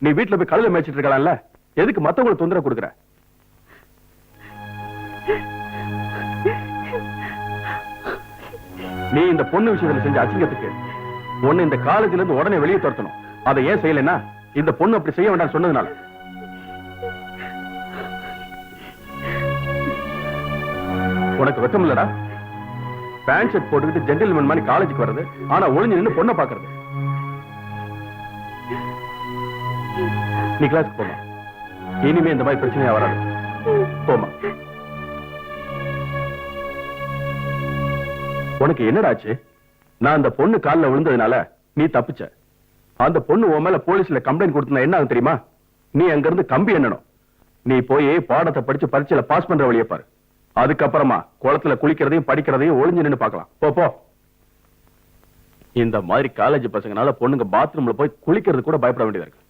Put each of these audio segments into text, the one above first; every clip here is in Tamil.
நீ வீட்டுல போய் கழுத மேய்ச்சிட்டு இருக்கலாம்ல, எதுக்கு மத்தவங்களுக்கு தொந்தரவு கொடுக்குற? நீ இந்த பொண்ணு விஷயத்துல செஞ்ச அசிங்கத்துக்கு உன்னை இந்த காலேஜ்ல இருந்து உடனே வெளியே துரத்தணும். அதை ஏன் செய்யலைன்னா இந்த பொண்ணு அப்படி செய்ய வேண்டாம் சொன்னதுனால. உனக்கு வெக்கம் இல்லடா? பேண்ட் ஷர்ட் போட்டுக்கிட்டு ஜென்டில்மேன் மாதிரி காலேஜுக்கு வர்றது, ஆனா ஒளிஞ்சு நின்று பொண்ணை பாக்குறது. நீ கிளாஸ்க்கு போமா, இனிமே இந்த மாதிரி பிரச்சனையா வராது. போமா. உனக்கு என்னடாச்சு? நான் அந்த பொண்ணு காலில் விழுந்ததுனால நீ தப்பிச்ச. அந்த பொண்ணு உன் மேல போலீஸ்ல கம்ப்ளைண்ட் கொடுத்தா என்ன ஆகும் தெரியுமா? நீ அங்க இருந்து கம்பி எண்ணணும். நீ போய் பாடத்தை படிச்சு பரீட்சையில பாஸ் பண்ற வழியை பாரு. அதுக்கப்புறமா குளத்துல குளிக்கிறதையும் படிக்கிறதையும் ஒளிஞ்சு நின்று பார்க்கலாம். போ. இந்த மாதிரி காலேஜ் பசங்கனால பொண்ணுங்க பாத்ரூம்ல போய் குளிக்கிறது கூட பயப்பட வேண்டியதா இருக்கு.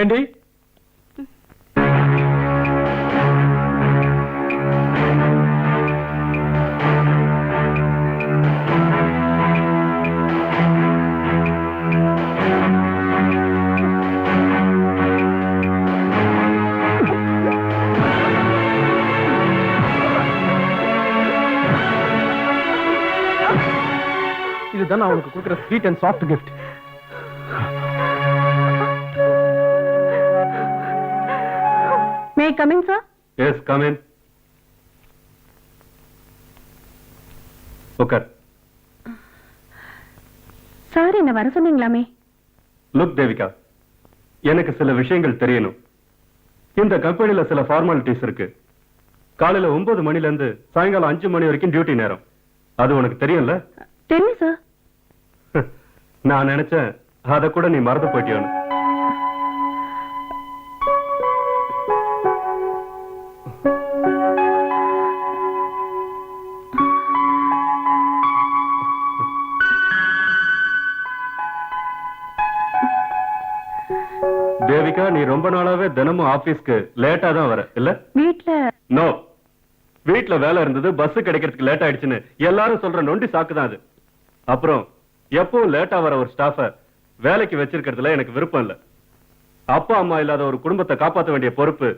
ஏண்டி இதுதான் அவனுக்கு கொடுக்கிற sweet and soft gift. May I come in, sir? Yes, come in. Okay. Sir என்ன வர சொன்னீங்களாமே? லுக் தேவிகா, எனக்கு சில விஷயங்கள் தெரியணும். இந்த கம்பெனில சில ஃபார்மாலிட்டிஸ் இருக்கு. காலையில 9 மணில இருந்து சாயங்காலம் 5 மணி வரைக்கும் டியூட்டி நேரம். அது உனக்கு தெரியும்ல? தெரியும் சார். நான் நினைச்சேன் அத கூட நீ மறந்து போயிட்டியோன்னு. தேவிகா, நீ ரொம்ப நாளாவே தினமும் ஆபீஸ்க்கு லேட்டா தான் வர இல்ல? வீட்ல நோ, வீட்ல வேலை இருந்தது, பஸ் கிடைக்கிறதுக்கு லேட் ஆயிடுச்சுன்னு எல்லாரும் சொல்ற நொண்டி சாக்குதான் அது. அப்புறம் எப்பவும் லேட்டா வர ஒரு ஸ்டாஃப வேலைக்கு வச்சிருக்கிறதுல எனக்கு விருப்பம் இல்ல. அப்பா அம்மா இல்லாத ஒரு குடும்பத்தை காப்பாற்ற வேண்டிய பொறுப்பு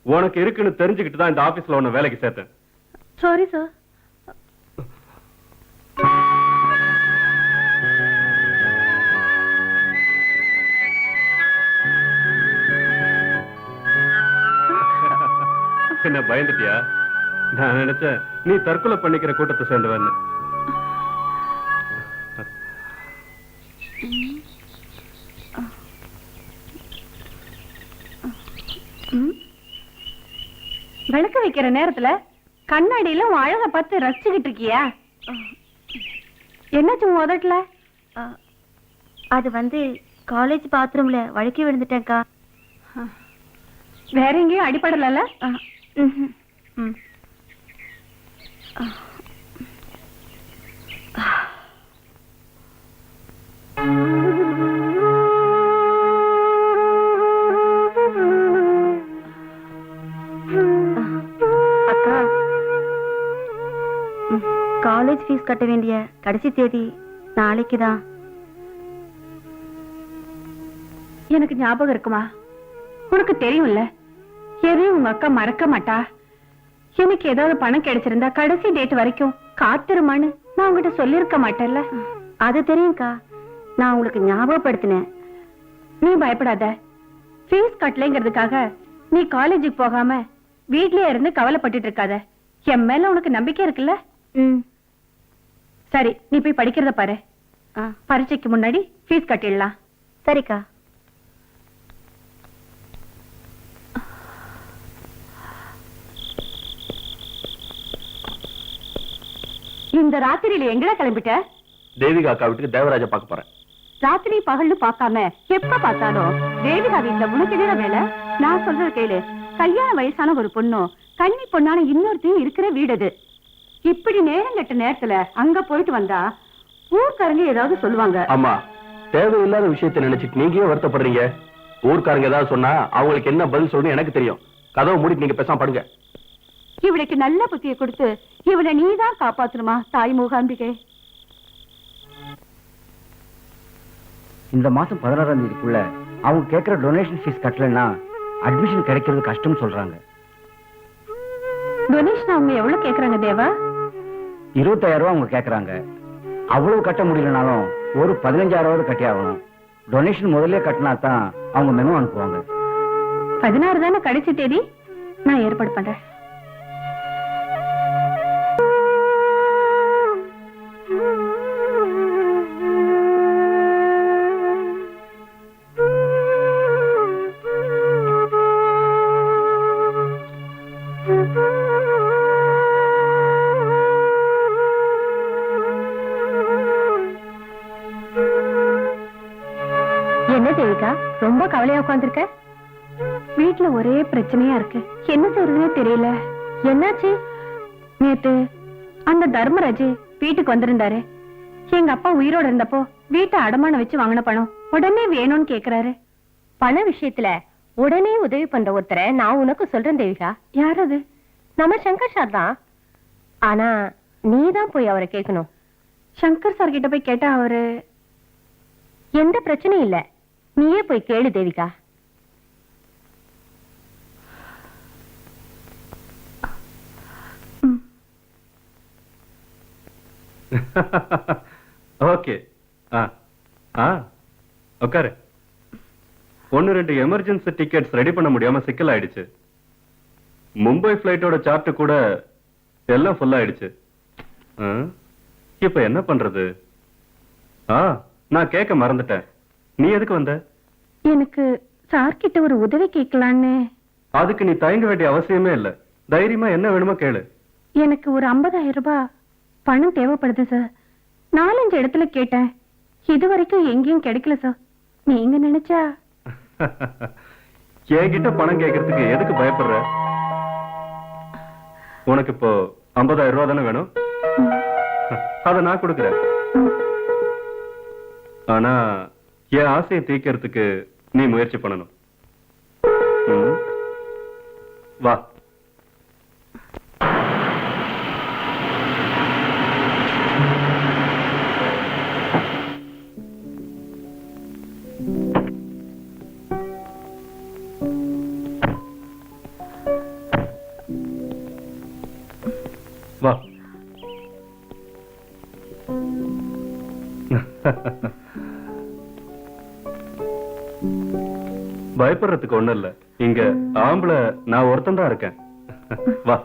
உனக்கு இருக்குன்னு தெரிஞ்சுக்கிட்டு தான் இந்த ஆபீஸ்ல உன்னை வேலைக்கு சேர்த்தேன். Sorry sir. என்ன பயந்துட்டியா? நான் நினைச்சேன் நீ தற்கொலை பண்ணிக்கிற கூட்டத்தை சேர்ந்தவன். விளக்கு வைக்கிற நேரத்துல கண்ணாடியில உன் அழக பார்த்து ரசிச்சுக்கிட்டு இருக்கியா? என்னாச்சு உதட்டல? அது காலேஜ் பாத்ரூம்ல வழுக்கி விழுந்துட்டேன்க்கா. வேற எங்கேயும் அடிப்படல? அக்கா, காலேஜ் ஃபீஸ் கட்ட வேண்டிய கடைசி தேதி நாளைக்குதான். எனக்கு ஞாபகம் இருக்குமா? உனக்கு தெரியும்ல, எதையும் உங்க அக்கா மறக்க மாட்டா. எனக்கு ஏதாவது பணம் கிடைச்சிருந்தா கடைசி டேட் வரைக்கும் காத்திருமான்னு நான் உங்ககிட்ட சொல்லிருக்க மாட்டேன்ல? அது தெரியும்க்கா, நான் உங்களுக்கு ஞாபகப்படுத்தினேன். நீ பயப்படாத. ஃபீஸ் கட்டலைங்கிறதுக்காக நீ காலேஜுக்கு போகாம வீட்லயே இருந்து கவலைப்பட்டுட்டு இருக்காத. என் மேல உனக்கு நம்பிக்கை இருக்குல்ல? சரி, நீ போய் படிக்கிறத பாரு. பரீட்சைக்கு முன்னாடி ஃபீஸ் கட்டிடலாம். சரிக்கா. இந்த ராத்திரியில எங்கடா கிளம்பிட்ட? தேவிகா அக்கா வீட்டுக்கு தேவராஜ பார்க்க போறேன். ராத்திரி பகல்னு பார்க்காம எப்ப பார்த்தாலும் தேவிகா வீட்டுல உனக்கு என்ன வேலை? நான் சொல்றது கேளு. கல்யாண வயசான ஒரு பொண்ணும் கன்னி பொண்ணான இன்னொருத்தையும் இருக்கிற வீடு அது. இப்படி நேரம் கெட்ட நேரத்துல அங்க போயிட்டு வந்தா ஊர்க்காரங்க ஏதாவது சொல்லுவாங்க. ஆமா, தேவையில்லாத விஷயத்தை நினைச்சிட்டு நீங்க ஏன் வருத்தப்படுறீங்க? ஊர்க்காரங்க ஏதாவது சொன்னா அவங்களுக்கு என்ன பதில் சொல்லணும் எனக்கு தெரியும். கதவை மூடிட்டு நீங்க பேசாம படுங்க. இவளுக்கு நல்ல புத்தியை கொடுத்து இவளை நீதான் காப்பாத்தணுமா தாய் மூகாம்பிகை. இந்த மாசம் 16ஆம் தேதிக்குள்ள அவங்க கேட்கிற டொனேஷன் ஃபீஸ் கட்டலைன்னா அட்மிஷன் கிடைக்கிறது கஷ்டம்னு சொல்றாங்க. டொனேஷன் அவங்க எவ்வளவு கேக்குறாங்க தேவா? 25,000 ரூபாய் அவங்க கேட்கறாங்க. அவ்வளவு கட்ட முடியலனாலும் ஒரு 15,000 கட்டி ஆகணும். டொனேஷன் முதல்ல கட்டினா தான் அவங்க மெனு அனுப்புவாங்க. 16 தானே கடைசி தேதி, நான் ஏற்பாடு பண்றேன். என்ன தேவிகா, ரொம்ப கவலையா உட்காந்துருக்க? வீட்டுல ஒரே பிரச்சனையா இருக்கு, என்ன செய்யறதுனே தெரியல. என்னாச்சு? நேத்து அந்த தர்மராஜ் வீட்டுக்கு வந்திருந்தாரு. எங்க அப்பா உயிரோட இருந்தப்போ வீட்டை அடமானம் வச்சு வாங்கின பணம் உடனே வேணும்னு கேக்குறாரு. பண விஷயத்துல உடனே உதவி பண்ற ஒருத்தரை நான் உனக்கு சொல்றேன் தேவிகா. யார் அது? நம்ம சங்கர் சார் தான். ஆனா நீதான் போய் அவரை கேட்கணும். சங்கர் சார் கிட்ட போய் கேட்டா அவரு எந்த பிரச்சனையும் இல்ல, நீயே போய் கேளு தேவிகா. ஓகே. உட்காரு. 1-2 எமர்ஜென்சி டிக்கெட்ஸ் ரெடி பண்ண முடியாம சிக்கல் ஆயிடுச்சு. மும்பை பிளைட்டோட சார்ட் கூட எல்லாம் ஃபுல் ஆயிடுச்சு. இப்ப என்ன பண்றது? நான் கேட்க மறந்துட்டேன். நீ எதுக்கு வந்த? எனக்கு சார் கிட்ட ஒரு உதவி கேட்கலான்னு. அதுக்கு நீ தயங்க வேண்டிய அவசியமே இல்ல. தைரியமா என்ன வேணுமோ கேளு. எனக்கு ஒரு 50,000 ரூபாய் பணம் தேவைப்படுது சார். 4-5 இடத்துல கேட்டேன், இது வரைக்கும் எங்கேயும் கிடைக்கல சார். நீங்க நினைச்சா? என்கிட்ட பணம் கேட்கறதுக்கு எதுக்கு பயப்படுற? உனக்கு இப்போ 50,000 ரூபாய் தானே வேணும்? அத நான் கொடுக்கிறேன். ஆனா என் ஆசையை தீர்க்கறதுக்கு நீ முயற்சி பண்ணணும். வா. வா. பயப்படுறதுக்கு ஒண்ணும் இல்ல. இங்க ஆம்பளை நான் ஒருத்தன் தான் இருக்கேன். வா.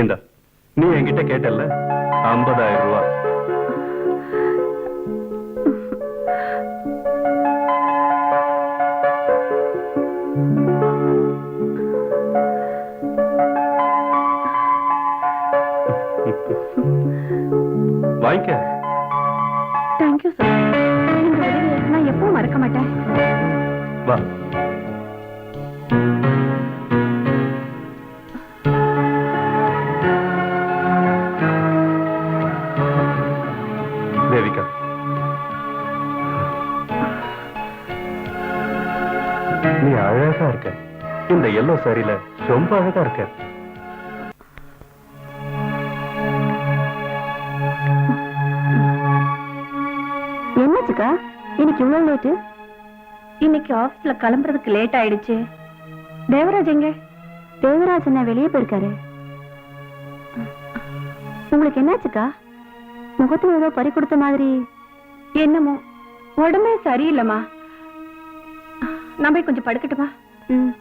இந்தா, நீ என்கிட்ட கேட்டல்ல 50,000 ரூபாய். வாங்கிக்க. Thank you sir. இந்த உதவியை நான் எப்பவும் மறக்க மாட்டேன். வா. தேவிகா, நீ அழகா இருக்க. இந்த எல்லோ சாரியில ரொம்ப அழகா இருக்க. என்னச்சுக்கா இன்னைக்கு இவ்வளவு லேட்டு? இன்னைக்கு ஆபீஸ்ல கிளம்புறதுக்கு லேட் ஆயிடுச்சு. தேவராஜ் எங்க? தேவராஜ் என்ன வெளியே போயிருக்காரு. உங்களுக்கு என்னாச்சுக்கா? முகத்துல ஏதோ பறி கொடுத்த மாதிரி. என்னமோ உடம்பே சரியில்லைம்மா. நான் போய் கொஞ்சம் படுக்கட்டுமா? ம்.